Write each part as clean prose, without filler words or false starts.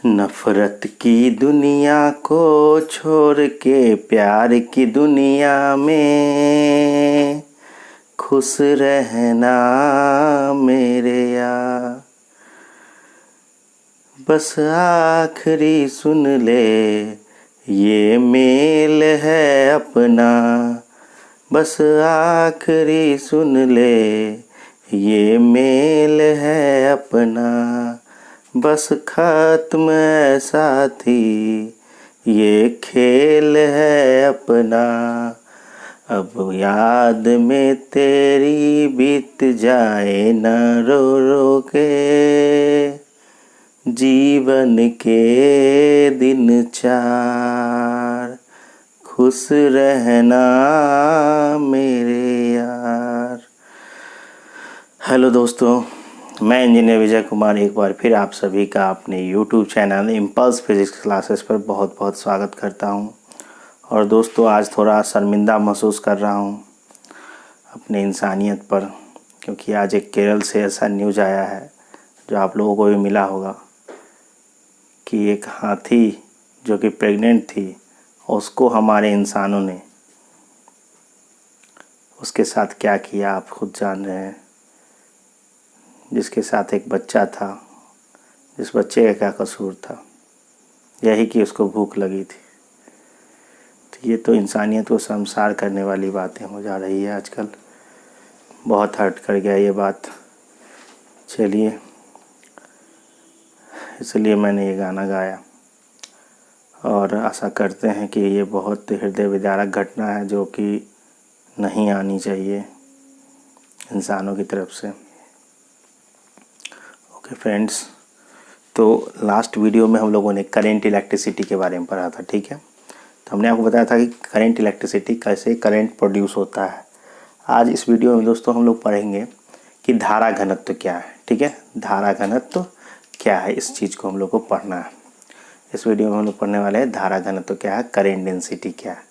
नफरत की दुनिया को छोड़ के प्यार की दुनिया में खुश रहना मेरे यार। बस आखिरी सुन ले ये मेल है अपना, बस आखिरी सुन ले ये मेल है अपना। बस खत्म है साथी ये खेल है अपना। अब याद में तेरी बीत जाए न रो रो के जीवन के दिन चार। खुश रहना मेरे यार। हेलो दोस्तों, मैं इंजीनियर विजय कुमार एक बार फिर आप सभी का अपने YouTube channel impulse physics classes पर बहुत बहुत स्वागत करता हूं। और दोस्तों, आज थोड़ा शर्मिंदा महसूस कर रहा हूं अपने इंसानियत पर, क्योंकि आज एक केरल से ऐसा न्यूज़ आया है जो आप लोगों को भी मिला होगा कि एक हाथी जो कि प्रेग्नेंट थी, उसको हमारे इंसानों ने उसके साथ क्या किया आप खुद जान रहे हैं। जिसके साथ एक बच्चा था, जिस बच्चे का क्या कसूर था, यही कि उसको भूख लगी थी। तो ये तो इंसानियत को शर्मसार करने वाली बातें हो जा रही है आजकल। बहुत हर्ट कर गया ये बात। चलिए, इसलिए मैंने ये गाना गाया और आशा करते हैं कि ये बहुत हृदय विदारक घटना है जो कि नहीं आनी चाहिए इंसानों की तरफ से। ओके फ्रेंड्स, तो लास्ट वीडियो में हम लोगों ने करेंट इलेक्ट्रिसिटी के बारे में पढ़ा था, ठीक है। तो हमने आपको बताया था कि करेंट इलेक्ट्रिसिटी कैसे करंट प्रोड्यूस होता है। आज इस वीडियो में दोस्तों हम लोग पढ़ेंगे कि धारा घनत्व क्या है, ठीक है। धारा घनत्व क्या है, इस चीज़ को हम लोग को पढ़ना है। इस वीडियो में हम लोग पढ़ने वाले हैं धारा घनत्व क्या है, करेंट डेंसिटी क्या है,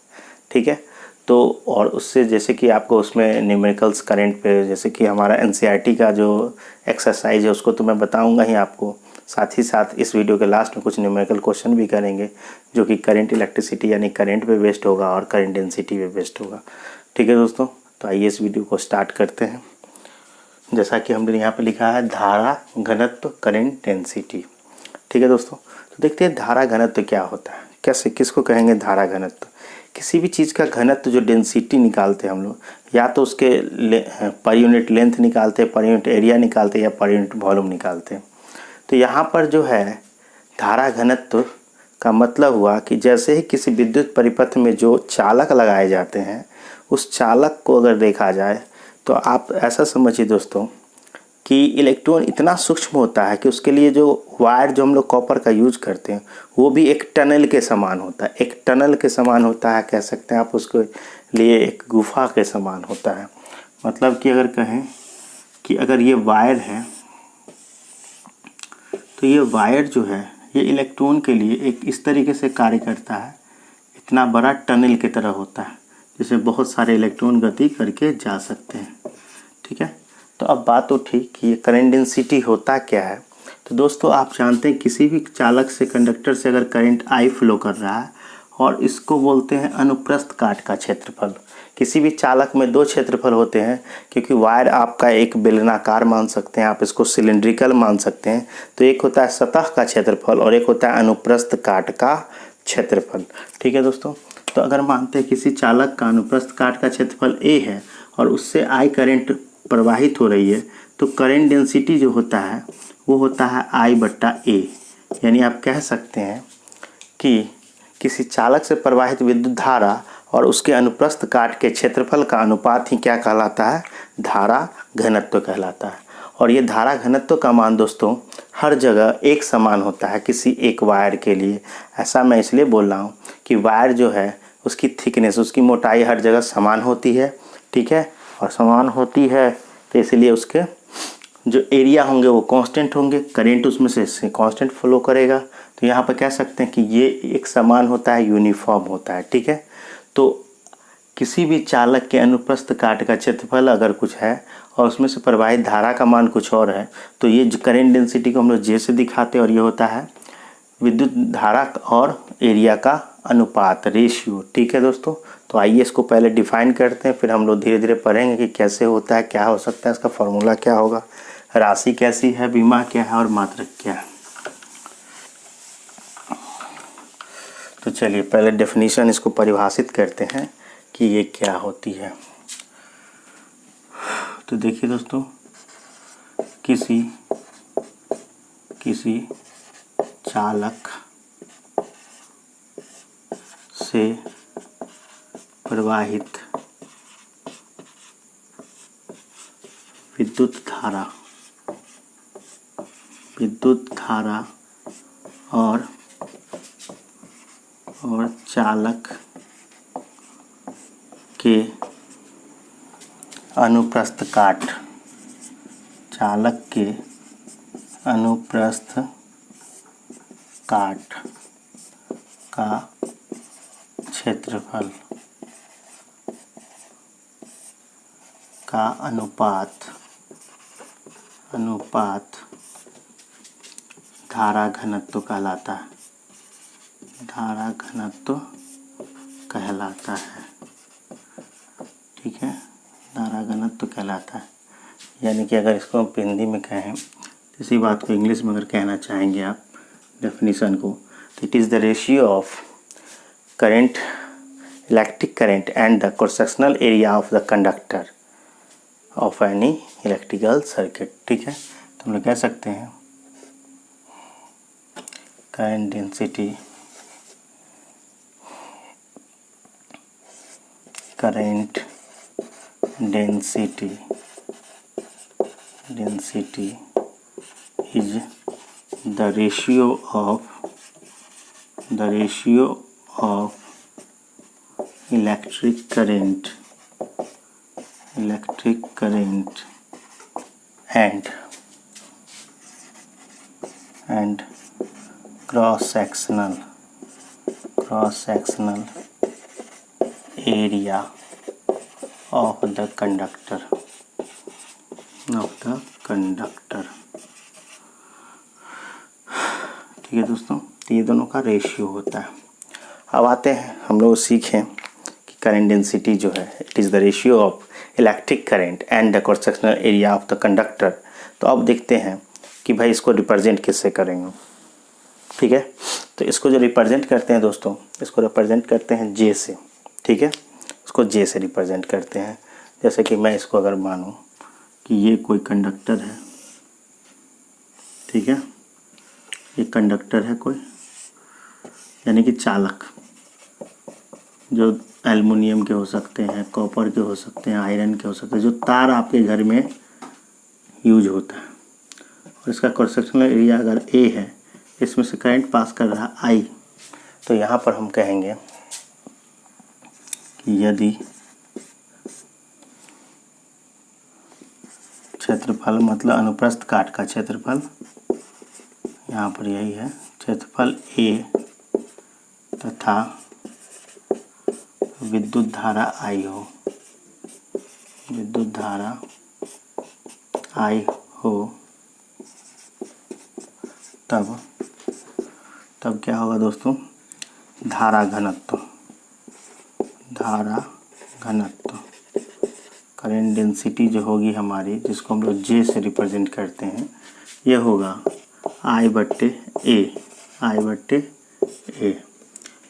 ठीक है। तो और उससे जैसे कि आपको उसमें न्यूमेरिकल्स करंट पे, जैसे कि हमारा एनसीईआरटी का जो एक्सरसाइज है उसको तो मैं बताऊंगा ही आपको। साथ ही साथ इस वीडियो के लास्ट में कुछ न्यूमेरिकल क्वेश्चन भी करेंगे जो कि करंट इलेक्ट्रिसिटी यानी करंट पे बेस्ड होगा और करंट डेंसिटी पे बेस्ड होगा, ठीक है दोस्तों। तो आइए इस वीडियो को स्टार्ट करते हैं। जैसा कि हमने यहाँ पे लिखा है धारा घनत्व करंट डेंसिटी, ठीक है दोस्तों। तो देखते हैं धारा घनत्व क्या होता है, कैसे, किसको कहेंगे धारा घनत्व। किसी भी चीज़ का घनत्व जो डेंसिटी निकालते हैं हम लोग, या तो उसके पर यूनिट लेंथ निकालते हैं, पर यूनिट एरिया निकालते हैं, या पर यूनिट वॉल्यूम निकालते हैं। तो यहाँ पर जो है धारा घनत्व का मतलब हुआ कि जैसे ही किसी विद्युत परिपथ में जो चालक लगाए जाते हैं, उस चालक को अगर देखा जाए तो आप ऐसा समझिए दोस्तों कि इलेक्ट्रॉन इतना सूक्ष्म होता है कि उसके लिए जो वायर जो हम लोग कॉपर का यूज करते हैं वो भी एक टनल के समान होता है। एक टनल के समान होता है, कह सकते हैं आप उसके लिए एक गुफा के समान होता है। मतलब कि अगर कहें कि अगर ये वायर है तो ये वायर जो है ये इलेक्ट्रॉन के लिए एक इस तरीके से कार्य करता है, इतना बड़ा टनल की तरह होता है जिसमें बहुत सारे इलेक्ट्रॉन गति करके जा सकते हैं, ठीक है। तो अब बात तो ठीक कि ये करंट डेंसिटी होता क्या है। तो दोस्तों, आप जानते हैं किसी भी चालक से, कंडक्टर से अगर करंट आई फ्लो कर रहा है और इसको बोलते हैं अनुप्रस्थ काट का क्षेत्रफल। किसी भी चालक में दो क्षेत्रफल होते हैं, क्योंकि वायर आपका एक बेलनाकार मान सकते हैं, आप इसको सिलिंड्रिकल मान सकते हैं। तो एक होता है सतह का क्षेत्रफल और एक होता है अनुप्रस्थ काट का क्षेत्रफल, ठीक है दोस्तों। तो अगर मानते हैं किसी चालक का अनुप्रस्थ काट का क्षेत्रफल ए है और उससे आई करंट प्रवाहित हो रही है, तो करंट डेंसिटी जो होता है वो होता है I/A। यानी आप कह सकते हैं कि किसी चालक से प्रवाहित विद्युत धारा और उसके अनुप्रस्थ काट के क्षेत्रफल का अनुपात ही क्या कहलाता है, धारा घनत्व कहलाता है। और ये धारा घनत्व का मान दोस्तों हर जगह एक समान होता है किसी एक वायर के लिए। ऐसा मैं इसलिए बोल रहा हूँ कि वायर जो है उसकी थिकनेस, उसकी मोटाई हर जगह समान होती है, ठीक है। और समान होती है तो इसलिए उसके जो एरिया होंगे वो कांस्टेंट होंगे, करंट उसमें से कांस्टेंट फ्लो करेगा। तो यहाँ पर कह सकते हैं कि ये एक समान होता है, यूनिफॉर्म होता है, ठीक है। तो किसी भी चालक के अनुप्रस्थ काट का क्षेत्रफल अगर कुछ है और उसमें से प्रवाहित धारा का मान कुछ और है, तो ये करंट डेंसिटी को हम लोग जे से दिखाते हैं और ये होता है विद्युत धारा और एरिया का अनुपात, रेशियो। ठीक है दोस्तों, तो आइए इसको पहले डिफाइन करते हैं, फिर हम लोग धीरे धीरे पढ़ेंगे कि कैसे होता है, क्या हो सकता है, इसका फॉर्मूला क्या होगा, राशि कैसी है, बीमा क्या है और मात्रक क्या है। तो चलिए पहले डेफिनेशन इसको परिभाषित करते हैं कि ये क्या होती है। तो देखिए दोस्तों, किसी चालक से प्रवाहित विद्युत धारा और चालक के अनुप्रस्थ काट का क्षेत्रफल का अनुपात धारा घनत्व कहलाता है। ठीक है, धारा घनत्व कहलाता है। यानी कि अगर इसको हम हिंदी में कहें, इसी बात को इंग्लिश में अगर कहना चाहेंगे आप डेफिनेशन को, तो it is the ratio of current, electric current and the cross sectional area of the conductor of any electrical circuit. ठीक है, तो हम लोग कह सकते हैं current density is the ratio of electric current and cross sectional area of the conductor। ठीक है दोस्तों, तो ये दोनों का रेशियो होता है। अब आते हैं हम लोग सीखें कि करंट डेंसिटी जो है, it is the ratio of electric current and the cross sectional area of the conductor. तो अब देखते हैं कि भाई इसको रिप्रेजेंट किससे करेंगे। ठीक है, तो इसको जो रिप्रेजेंट करते हैं दोस्तों, इसको रिप्रेजेंट करते हैं जे से। ठीक है, इसको जे से रिप्रेजेंट करते हैं। जैसे कि मैं इसको अगर मानूं कि ये कोई कंडक्टर है, ठीक है, ये कंडक्टर है कोई, यानी कि चालक, जो एल्युमिनियम के हो सकते हैं, कॉपर के हो सकते हैं, आयरन के हो सकते हैं, जो तार आपके घर में यूज होता है। और इसका क्रॉस सेक्शनल एरिया अगर ए है, इसमें से करंट पास कर रहा आई, तो यहाँ पर हम कहेंगे कि यदि क्षेत्रफल, मतलब अनुप्रस्थ काट का क्षेत्रफल, यहाँ पर यही है, क्षेत्रफल ए तथा विद्युत धारा आई हो, तब क्या होगा दोस्तों, धारा घनत्व करंट डेंसिटी जो होगी हमारी, जिसको हम लोग जे से रिप्रेजेंट करते हैं, ये होगा आई बट्टे ए।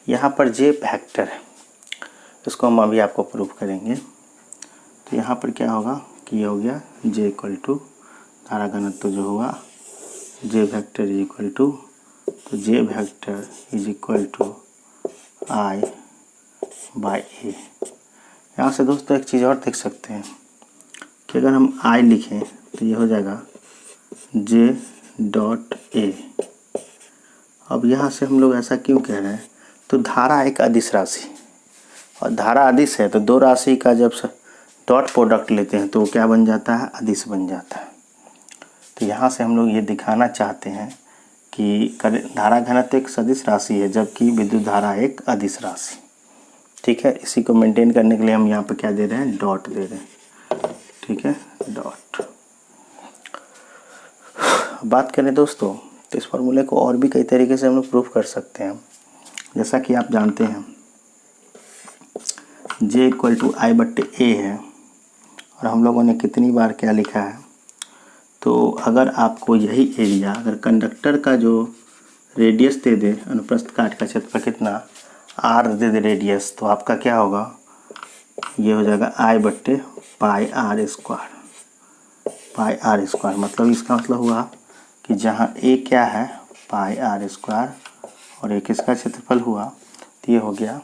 यहाँ पर जे वेक्टर है, इसको हम अभी आपको प्रूव करेंगे। तो यहाँ पर क्या होगा कि ये हो गया जे इक्वल टू धारा घनत्व जो होगा J vector is equal to, तो J vector is equal to I by A. यहाँ से दोस्तों एक चीज़ और देख सकते हैं कि अगर हम आई लिखें तो ये हो जाएगा जे डॉट ए। अब यहाँ से हम लोग ऐसा क्यों कह रहे हैं, तो धारा एक अदिश राशि, और धारा अदिश है तो दो राशि का जब डॉट प्रोडक्ट लेते हैं तो वो क्या बन जाता है, अदिश बन जाता है। तो यहाँ से हम लोग ये दिखाना चाहते हैं कि धारा घनत्व एक सदिश राशि है, जबकि विद्युत धारा एक अदिश राशि। ठीक है, इसी को मेंटेन करने के लिए हम यहाँ पे क्या दे रहे हैं, डॉट दे रहे हैं। ठीक है, डॉट। बात करें दोस्तों, तो इस फार्मूले को और भी कई तरीके से हम लोग प्रूफ कर सकते हैं। जैसा कि आप जानते हैं J = I/A है, और हम लोगों ने कितनी बार क्या लिखा है, तो अगर आपको यही एरिया अगर कंडक्टर का जो रेडियस दे दे, अनुप्रस्थ काट का क्षेत्रफल कितना r दे दे रेडियस, तो आपका क्या होगा, ये हो जाएगा I/πr²। πr², मतलब इसका मतलब हुआ कि जहाँ a क्या है πr² और एक इसका क्षेत्रफल हुआ, तो ये हो गया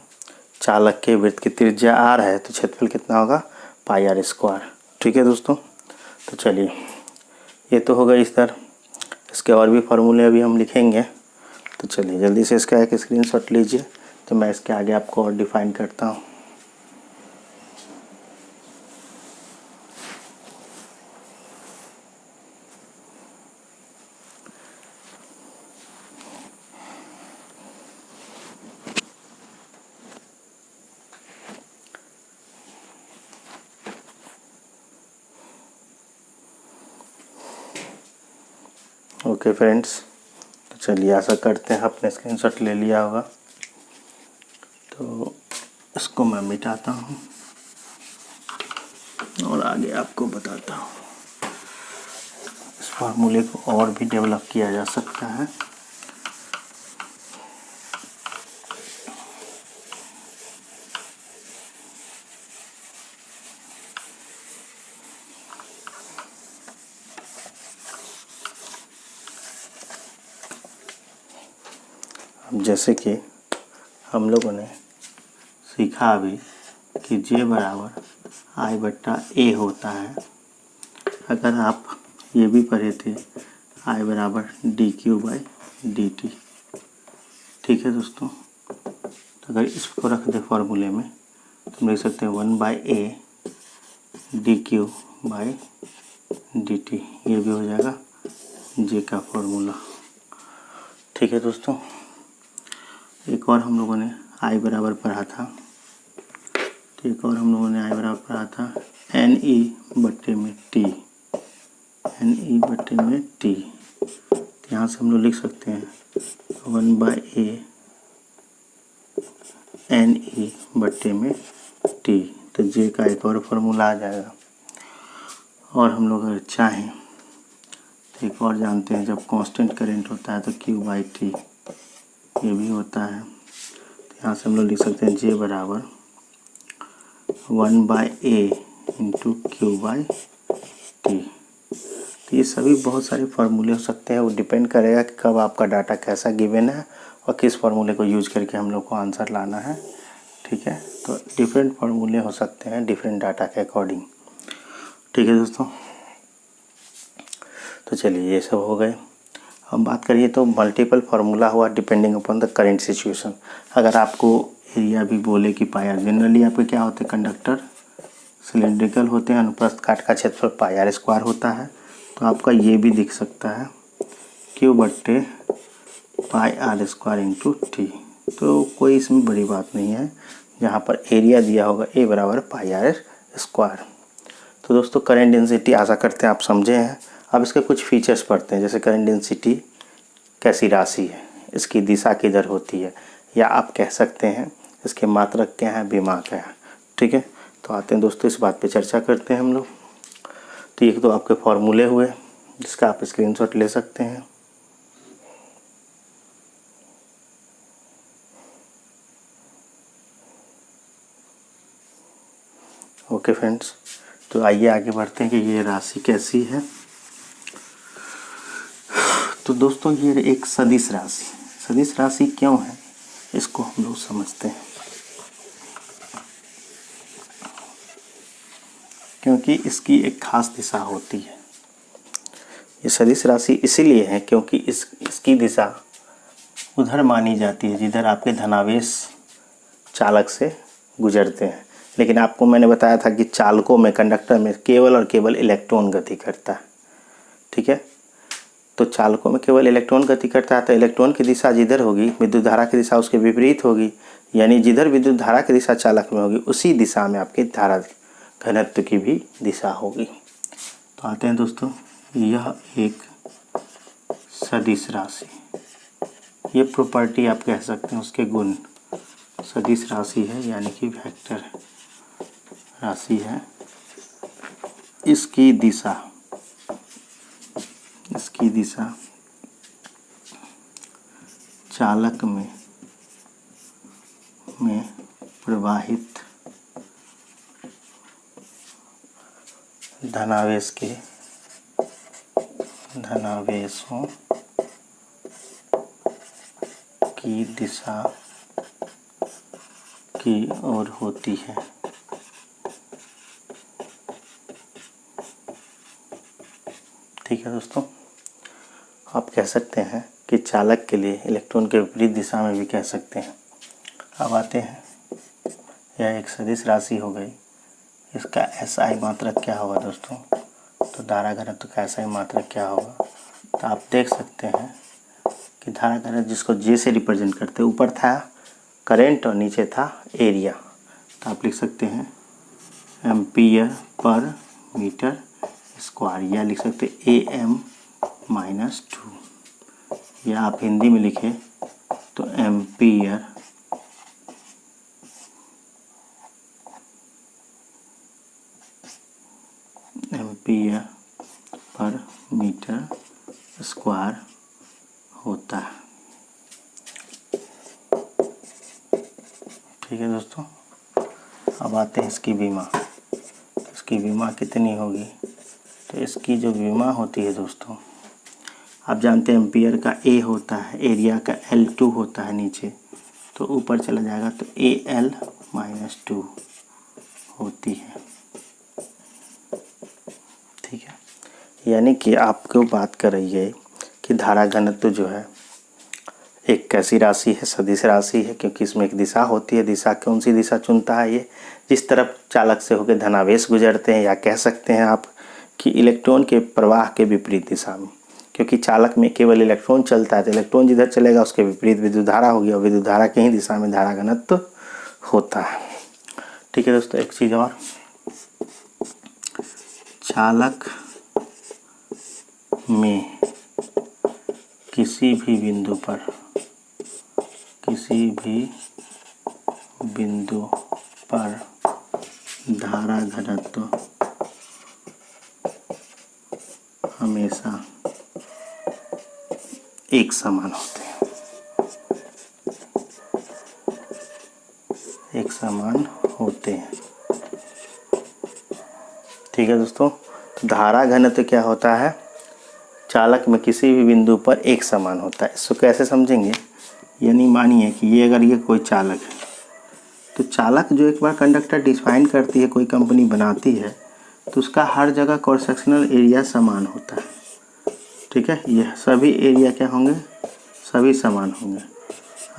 चालक के वृत्त की त्रिज्या r है, तो क्षेत्रफल कितना होगा πr²। ठीक है दोस्तों, तो चलिए ये तो होगा इस तरह। इसके और भी फार्मूले अभी हम लिखेंगे, तो चलिए जल्दी से इसका एक स्क्रीनशॉट लीजिए, तो मैं इसके आगे आपको और डिफाइन करता हूँ। ओके फ्रेंड्स, तो चलिए आशा करते हैं आपने स्क्रीनशॉट ले लिया होगा। तो इसको मैं मिटाता हूँ और आगे आपको बताता हूँ। इस फार्मूले को और भी डेवलप किया जा सकता है। अब जैसे कि हम लोगों ने सीखा अभी कि J = I/A होता है। अगर आप ये भी पढ़े थे I = dq/dt। ठीक है दोस्तों, तो अगर इसको रख दे फार्मूले में, तो हम लिख सकते हैं 1/A dq/dt। ये भी हो जाएगा J का फार्मूला। ठीक है दोस्तों, एक और हम लोगों ने I बराबर पढ़ा था, तो एक और हम लोगों ने I बराबर पढ़ा था NE/T। NE/T, तो यहाँ से हम लोग लिख सकते हैं 1/A NE/T। तो J का एक और फार्मूला आ जाएगा। और हम लोग अगर चाहें तो एक और जानते हैं, जब कांस्टेंट करंट होता है तो Q/T ये भी होता है। तो यहाँ से हम लोग लिख सकते हैं J = 1/A × Q/T। तो ये सभी बहुत सारे फार्मूले हो सकते हैं, वो डिपेंड करेगा कि कब आपका डाटा कैसा गिवन है और किस फार्मूले को यूज करके हम लोग को आंसर लाना है। ठीक है, तो डिफरेंट फार्मूले हो सकते हैं डिफरेंट डाटा के अकॉर्डिंग। ठीक है दोस्तों, तो चलिए ये सब हो गए। हम बात करिए तो मल्टीपल फार्मूला हुआ depending upon the current situation. अगर आपको एरिया भी बोले कि पाया, जनरली आपके क्या होते हैं, कंडक्टर सिलेंड्रिकल होते हैं, अनुप्रस्थ काट का क्षेत्रफल πr² होता है, तो आपका ये भी दिख सकता है Q/πr² × T। तो कोई इसमें बड़ी बात नहीं है, जहाँ पर एरिया दिया होगा A = πr²। तो दोस्तों करंट डेंसिटी आशा करते हैं आप समझे हैं। अब इसके कुछ फीचर्स पढ़ते हैं, जैसे करंट डेंसिटी कैसी राशि है, इसकी दिशा किधर होती है, या आप कह सकते हैं इसके मात्रक क्या है, विमा क्या है। ठीक है, तो आते हैं दोस्तों इस बात पे चर्चा करते हैं हम लोग। तो एक तो आपके फॉर्मूले हुए जिसका आप स्क्रीनशॉट ले सकते हैं। ओके फ्रेंड्स, तो आइए आगे बढ़ते हैं कि ये राशि कैसी है। तो दोस्तों ये एक सदिश राशि क्यों है, इसको हम लोग समझते हैं। क्योंकि इसकी एक खास दिशा होती है। ये सदिश राशि इसीलिए है क्योंकि इसकी दिशा उधर मानी जाती है जिधर आपके धनावेश चालक से गुजरते हैं। लेकिन आपको मैंने बताया था कि चालकों में, कंडक्टर में केवल और केवल इलेक्ट्रॉन गति करता है। ठीक है, तो चालकों में केवल इलेक्ट्रॉन गति करता है, तो इलेक्ट्रॉन की दिशा जिधर होगी विद्युत धारा की दिशा उसके विपरीत होगी, यानी जिधर विद्युत धारा की दिशा चालक में होगी उसी दिशा में आपकी धारा घनत्व की भी दिशा होगी। तो आते हैं दोस्तों, यह एक सदिश राशि, ये प्रॉपर्टी आप कह सकते हैं, उसके गुण। सदिश राशि है यानी कि वेक्टर राशि है। इसकी दिशा चालक में प्रवाहित धनावेशों की दिशा की ओर होती है। ठीक है दोस्तों, आप कह सकते हैं कि चालक के लिए इलेक्ट्रॉन के विपरीत दिशा में भी कह सकते हैं। अब आते हैं, यह एक सदिश राशि हो गई, इसका SI मात्रक क्या होगा दोस्तों? तो धारा घनत्व का SI मात्रक क्या होगा? तो आप देख सकते हैं कि धारा घनत्व जिसको J से रिप्रेजेंट करते हैं, ऊपर था करंट और नीचे था एरिया, तो आप लिख सकते हैं एम्पियर पर मीटर स्क्वायर, या लिख सकते AM-2, या आप हिंदी में लिखें तो एम्पियर पर मीटर स्क्वायर होता है। ठीक है दोस्तों, अब आते हैं इसकी विमा। इसकी विमा कितनी होगी? तो इसकी जो विमा होती है दोस्तों, आप जानते हैं एम्पियर का A होता है, एरिया का L2 होता है नीचे, तो ऊपर चला जाएगा तो AL-2 होती है। ठीक है, यानी कि आपको बात कर रही है कि धारा घनत्व जो है एक कैसी राशि है? सदिश राशि है, क्योंकि इसमें एक दिशा होती है। दिशा कौन सी दिशा चुनता है? ये जिस तरफ चालक से होकर धनावेश गुजरते हैं, या कह सकते हैं आप कि इलेक्ट्रॉन के प्रवाह के विपरीत दिशा में, क्योंकि चालक में केवल इलेक्ट्रॉन चलता है, तो इलेक्ट्रॉन जिधर चलेगा उसके विपरीत विद्युत धारा होगी, और विद्युत धारा की ही दिशा में धारा घनत्व होता है। ठीक है दोस्तों, एक चीज़ और, चालक में किसी भी बिंदु पर धारा घनत्व हमेशा एक समान होते हैं, ठीक है दोस्तों, तो धारा घनत्व क्या होता है? चालक में किसी भी बिंदु पर एक समान होता है। इसको कैसे समझेंगे? यानी मानिए कि ये कोई चालक है, तो चालक जो एक बार कंडक्टर डिफाइन करती है, कोई कंपनी बनाती है, तो उसका हर जगह क्रॉस सेक्शनल एरिया समान होता है। ठीक है, ये सभी एरिया क्या होंगे? सभी समान होंगे।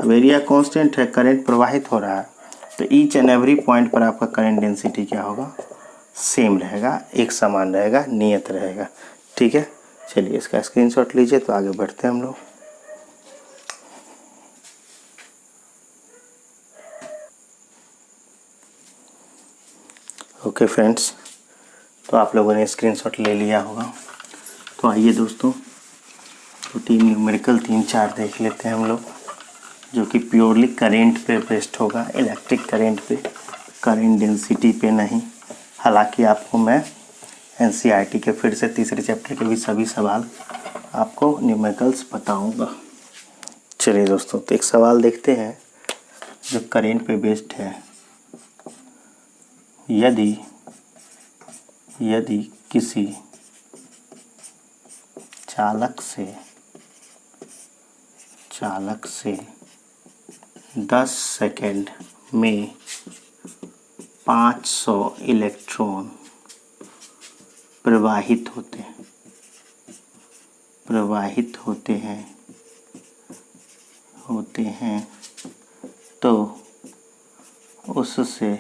अब एरिया कांस्टेंट है, करंट प्रवाहित हो रहा है, तो ईच एंड एवरी पॉइंट पर आपका करंट डेंसिटी क्या होगा? सेम रहेगा, एक समान रहेगा, नियत रहेगा। ठीक है, चलिए इसका स्क्रीनशॉट लीजिए, तो आगे बढ़ते हैं हम लोग। ओके फ्रेंड्स, तो आप लोगों ने स्क्रीनशॉट ले लिया होगा। तो आइए दोस्तों, तो 3 न्यूमेरिकल 3-4 देख लेते हैं हम लोग, जो कि प्योरली करेंट पे बेस्ड होगा, इलेक्ट्रिक करेंट पे, करंट डेंसिटी पे नहीं। हालांकि आपको मैं NCERT के फिर से तीसरे चैप्टर के भी सभी सवाल आपको न्यूमेरिकल्स बताऊंगा। चलिए दोस्तों, तो एक सवाल देखते हैं जो करेंट पे बेस्ड है। यदि किसी चालक से 10 सेकेंड में 500 इलेक्ट्रॉन प्रवाहित होते हैं तो उससे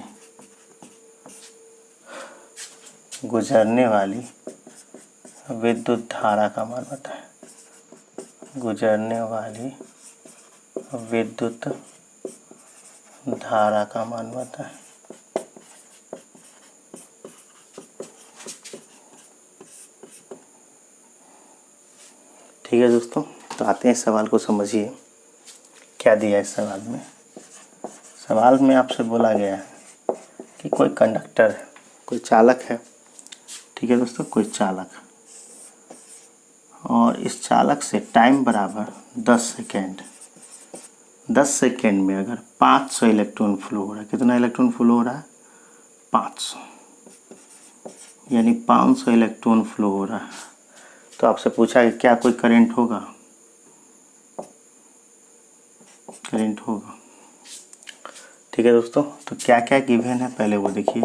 गुजरने वाली विद्युत धारा का मान बताएं। गुजरने वाली विद्युत धारा का मान बताएं। ठीक है दोस्तों, तो आते हैं सवाल को समझिए, क्या दिया है इस सवाल में। सवाल में आपसे बोला गया है कि कोई कंडक्टर है, कोई चालक है, ठीक है दोस्तों, कोई चालक, और इस चालक से टाइम बराबर 10 सेकेंड, 10 सेकेंड में अगर 500 इलेक्ट्रॉन फ्लो हो रहा है, कितना इलेक्ट्रॉन फ्लो हो रहा है, 500, यानी 500 इलेक्ट्रॉन फ्लो हो रहा है। तो आपसे पूछा कि क्या कोई करंट होगा, करंट होगा, ठीक है दोस्तों। तो क्या क्या गिवन है पहले वो देखिए।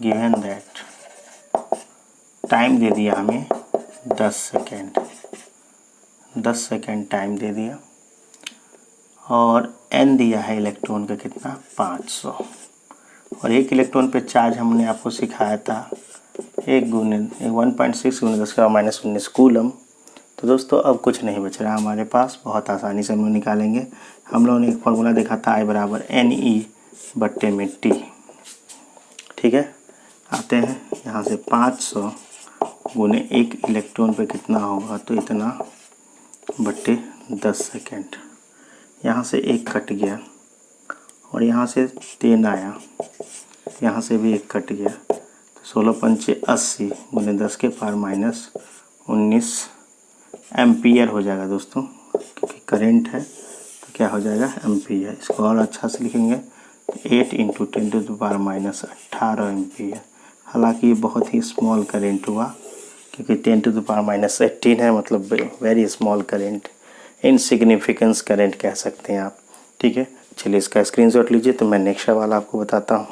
गिवन दैट टाइम दे दिया हमें 10 सेकेंड, 10 सेकेंड टाइम दे दिया, और n दिया है इलेक्ट्रॉन का कितना, 500, और एक इलेक्ट्रॉन पे चार्ज हमने आपको सिखाया था 1.6 गुने 10⁻⁻19 कूलम। तो दोस्तों अब कुछ नहीं बच रहा हमारे पास, बहुत आसानी से हम लोग निकालेंगे। हम लोगों ने एक फॉर्मूला देखा था I/NE/T, ठीक है। आते हैं यहाँ से 500 गुने एक इलेक्ट्रॉन पे कितना होगा, तो इतना बट्टे 10 सेकेंड। यहाँ से एक कट गया और यहाँ से 3 आया, यहाँ से भी एक कट गया, तो 16×5 80 गुने 10⁻⁻19 एम्पियर हो जाएगा दोस्तों, क्योंकि करंट है तो क्या हो जाएगा, एम्पियर। इसको और अच्छा से लिखेंगे 8 × 10⁻18 एम्पियर। हालांकि ये बहुत ही स्मॉल करंट हुआ, क्योंकि 10⁻18 है, मतलब very small current, insignificance current कह सकते हैं आप, ठीक है। चलिए इसका स्क्रीनशॉट लीजिए, तो मैं नेक्स्ट सवाल आपको बताता हूँ।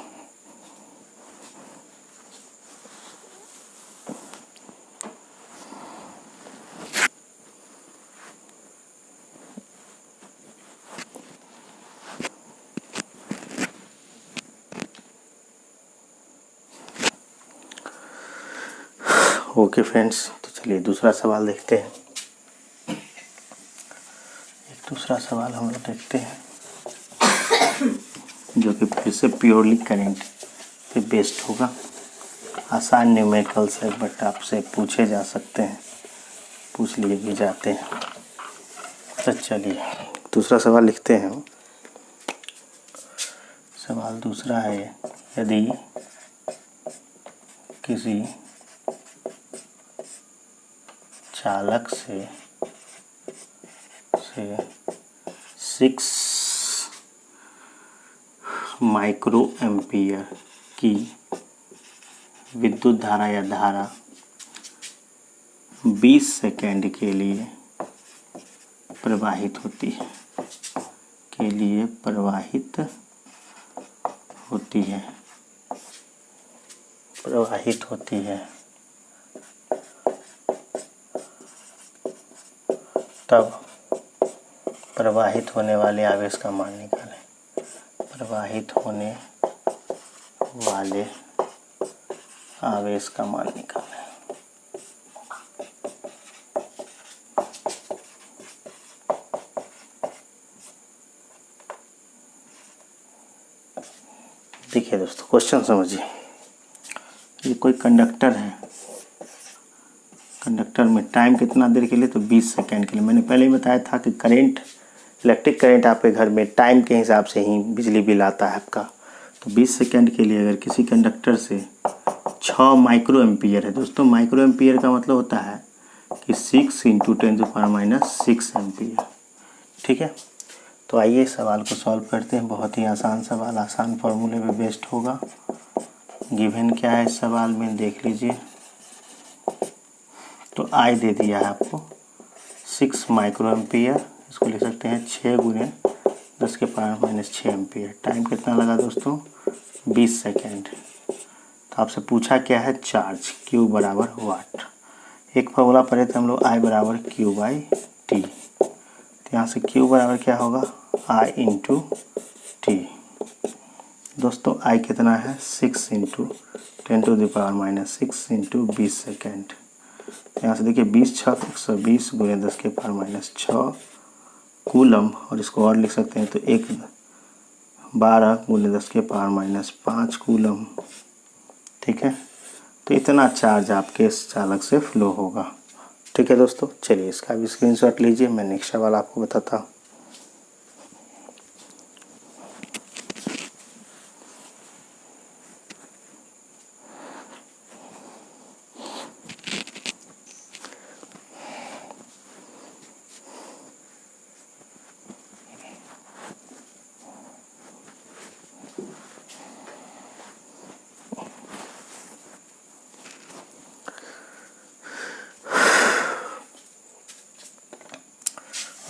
ओके फ्रेंड्स, तो चलिए दूसरा सवाल देखते हैं। एक दूसरा सवाल हम लोग देखते हैं जो कि फिर से प्योरली करंट पे बेस्ड होगा। आसान न्यूमेरिकल्स है, बट आपसे पूछे जा सकते हैं, पूछ लिए भी जाते हैं। तो चलिए दूसरा सवाल लिखते हैं। सवाल दूसरा है, यदि किसी चालक से 6 माइक्रो एम्पियर की विद्युत धारा या धारा 20 सेकेंड के लिए प्रवाहित होती है, प्रवाहित होती है, तब प्रवाहित होने वाले आवेश का मान निकालें। प्रवाहित होने वाले आवेश का मान निकालें। देखिए दोस्तों, क्वेश्चन समझिए। ये कोई कंडक्टर है, कंडक्टर में टाइम कितना देर के लिए, तो 20 सेकेंड के लिए। मैंने पहले ही बताया था कि करंट, इलेक्ट्रिक करंट आपके घर में टाइम के हिसाब से ही बिजली बिल आता है आपका। तो 20 सेकेंड के लिए अगर किसी कंडक्टर से 6 माइक्रो एम्पियर है दोस्तों, माइक्रो एम्पियर का मतलब होता है कि 6 × 10⁻⁻6 एम्पियर, ठीक है। तो आइए सवाल को सॉल्व करते हैं। बहुत ही आसान सवाल, आसान फॉर्मूले पे बेस्ड होगा। गिवन क्या है इस सवाल में देख लीजिए। तो आई दे दिया है आपको 6 माइक्रो एम्पियर, इसको लिख सकते हैं 6 × 10⁻⁻6 एम्पियर। टाइम कितना लगा दोस्तों, 20 सेकेंड। तो आपसे पूछा क्या है, चार्ज Q बराबर वाट। एक फॉर्मूला पढ़े थे हम लोग, I बराबर Q/T। तो यहाँ से Q बराबर क्या होगा, I × T। दोस्तों I कितना है, 6 × 10⁻⁻6 × 20 सेकेंड। यहाँ से देखिए 20 × 120 × 10⁻⁻6 कूलम, और इसको और लिख सकते हैं तो 12 × 10⁻⁻5 कूलम, ठीक है। तो इतना चार्ज आपके इस चालक से फ्लो होगा। ठीक है दोस्तों, चलिए इसका भी स्क्रीनशॉट लीजिए, मैं नेक्स्ट सवाल आपको बताता हूँ।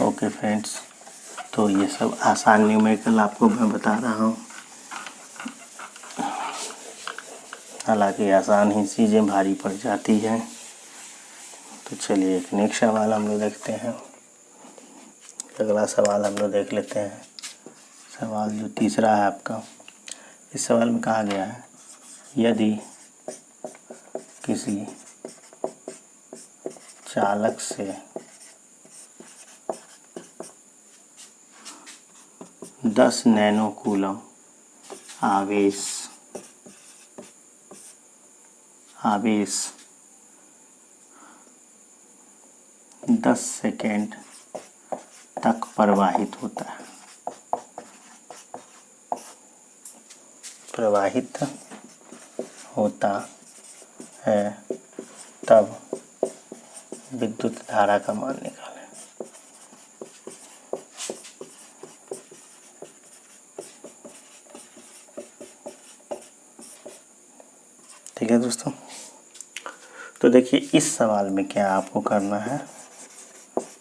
ओके फ्रेंड्स, तो ये सब आसान न्यूमेरिकल आपको मैं बता रहा हूँ, हालांकि आसान ही चीज़ें भारी पड़ जाती हैं। तो चलिए एक नेक्स्ट सवाल हम लोग देखते हैं। अगला सवाल हम लोग देख लेते हैं। सवाल जो तीसरा है आपका, इस सवाल में कहा गया है, यदि किसी चालक से 10 नैनो कूलम आवेश 10 सेकेंड तक प्रवाहित होता है, तब विद्युत धारा का मान निकालें। ठीक है दोस्तों, तो देखिए इस सवाल में क्या आपको करना है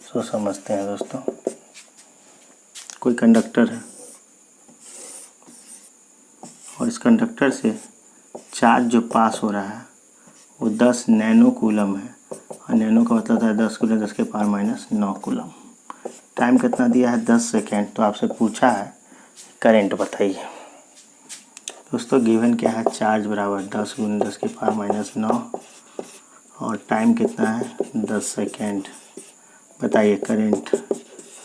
सो समझते हैं दोस्तों। कोई कंडक्टर है और इस कंडक्टर से चार्ज जो पास हो रहा है वो 10 नैनो कूलम है, और नैनो का मतलब है 10 × 10⁻⁹ कूलम। टाइम कितना दिया है 10 सेकेंड। तो आपसे पूछा है करंट बताइए। दोस्तों गिवन क्या है, चार्ज बराबर 10 × 10⁻⁹ और टाइम कितना है 10 सेकेंड। बताइए करंट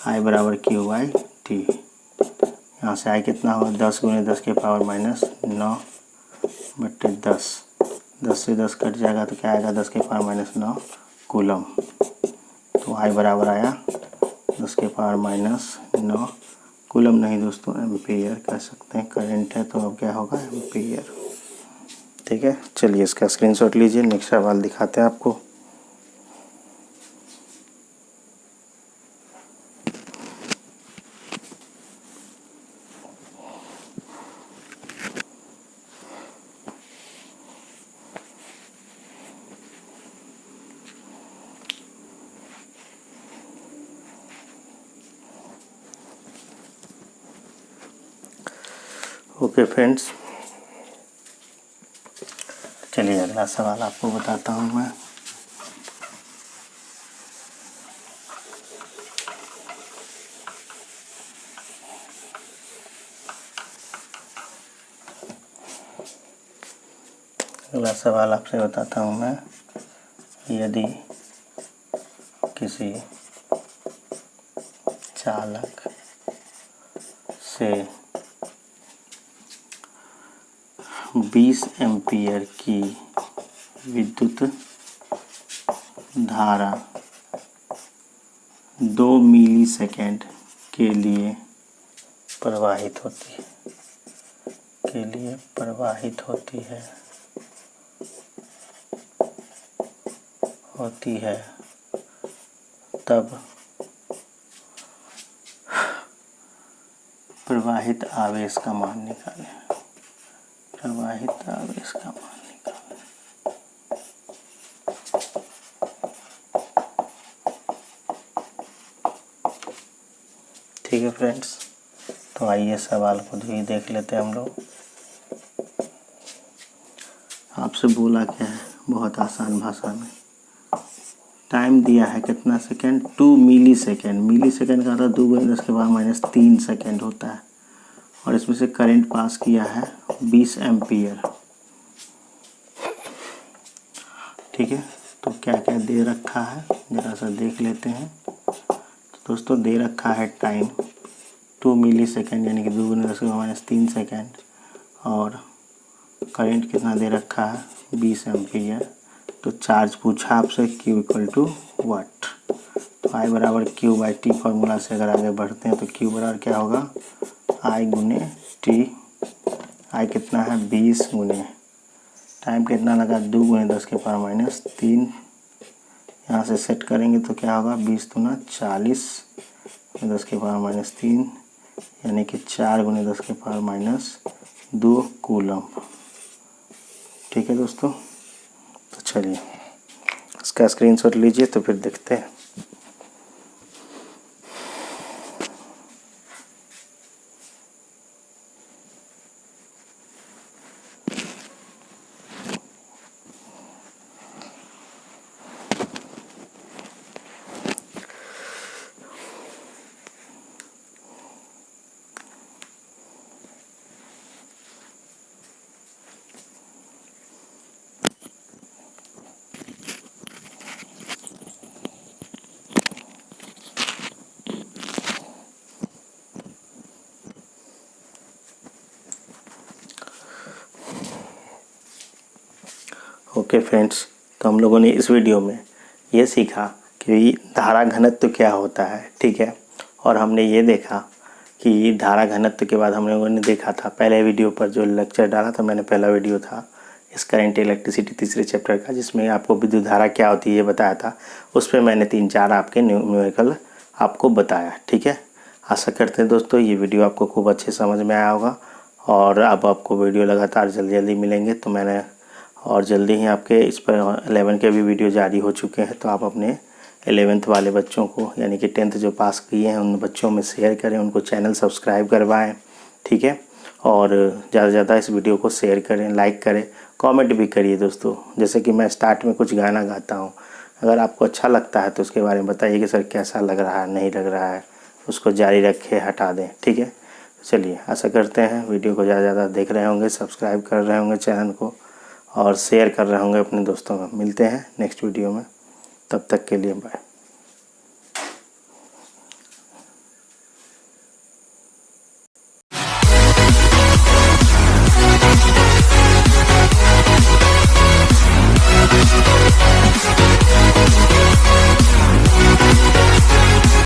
I बराबर QT। यहाँ से I कितना होगा 10 × 10⁻⁹ बटे 10 से 10 कट जाएगा तो क्या आएगा 10⁻⁹ कूलम। तो I बराबर आया 10⁻⁹ कूलम नहीं दोस्तों, एम्पियर कह सकते हैं। करंट है तो अब क्या होगा एम्पियर। ठीक है, चलिए इसका स्क्रीनशॉट लीजिए, नेक्स्ट सवाल दिखाते हैं आपको। ओके फ्रेंड्स, चलिए अगला सवाल आपको बताता हूँ मैं। अगला सवाल आपसे बताता हूँ मैं, यदि किसी चालक से 20 एम्पीयर की विद्युत धारा 2 मिलीसेकंड के लिए प्रवाहित होती है तब प्रवाहित आवेश का मान निकालें। ठीक है फ्रेंड्स, तो आइए सवाल खुद ही देख लेते हैं हम लोग। आपसे बोला क्या है, बहुत आसान भाषा में। टाइम दिया है कितना सेकेंड, 2 मिलीसेकंड। मिलीसेकंड का मतलब 2 × 10⁻³ सेकेंड होता है, और इसमें से करंट पास किया है 20 एम्पियर। ठीक है, तो क्या क्या दे रखा है जरा सा देख लेते हैं। तो दोस्तों दे रखा है टाइम 2 मिलीसेकंड यानी कि 2 × 10⁻³ सेकेंड, और करंट कितना दे रखा है 20 एम्पियर। तो चार्ज पूछा आपसे Q = वाट। तो आई बराबर क्यू बाई टी फार्मूला से अगर आगे बढ़ते हैं तो क्यू बराबर क्या होगा, आई गुने टी। आई कितना है 20 गुने टाइम कितना लगा 2 गुने 10 के पावर माइनस 3। यहाँ से सेट करेंगे तो क्या होगा 20 दूना 40 10 के पावर माइनस 3 यानी कि 4 गुने 10 के पावर माइनस 2 कूलम। ठीक है दोस्तों, तो चलिए इसका स्क्रीनशॉट लीजिए तो फिर देखते हैं। ओके फ्रेंड्स, तो हम लोगों ने इस वीडियो में ये सीखा कि धारा घनत्व क्या होता है। ठीक है, और हमने ये देखा कि धारा घनत्व के बाद हम लोगों ने देखा था पहले वीडियो पर जो लेक्चर डाला था मैंने, पहला वीडियो था इस करंट इलेक्ट्रिसिटी तीसरे चैप्टर का, जिसमें आपको विद्युत धारा क्या होती है ये बताया था। उस पर मैंने 3-4 आपके न्यूमेरिकल आपको बताया। ठीक है, आशा करते हैं दोस्तों ये वीडियो आपको खूब अच्छे समझ में आया होगा, और अब आपको वीडियो लगातार जल्दी जल्दी मिलेंगे। तो मैंने और जल्दी ही आपके इस पर 11 के भी वीडियो जारी हो चुके हैं, तो आप अपने 11th वाले बच्चों को यानी कि 10th जो पास किए हैं उन बच्चों में शेयर करें, उनको चैनल सब्सक्राइब करवाएं। ठीक है, और ज़्यादा से ज़्यादा इस वीडियो को शेयर करें, लाइक करें, कमेंट भी करिए दोस्तों। जैसे कि मैं स्टार्ट में कुछ गाना गाता हूँ, अगर आपको अच्छा लगता है तो उसके बारे में बताइए कि सर कैसा लग रहा है, नहीं लग रहा है, उसको जारी रखें, हटा दें। ठीक है, चलिए आशा करते हैं वीडियो को ज़्यादा से ज़्यादा देख रहे होंगे, सब्सक्राइब कर रहे होंगे चैनल को और शेयर कर रहे होंगे अपने दोस्तों में। मिलते हैं नेक्स्ट वीडियो में, तब तक के लिए बाय।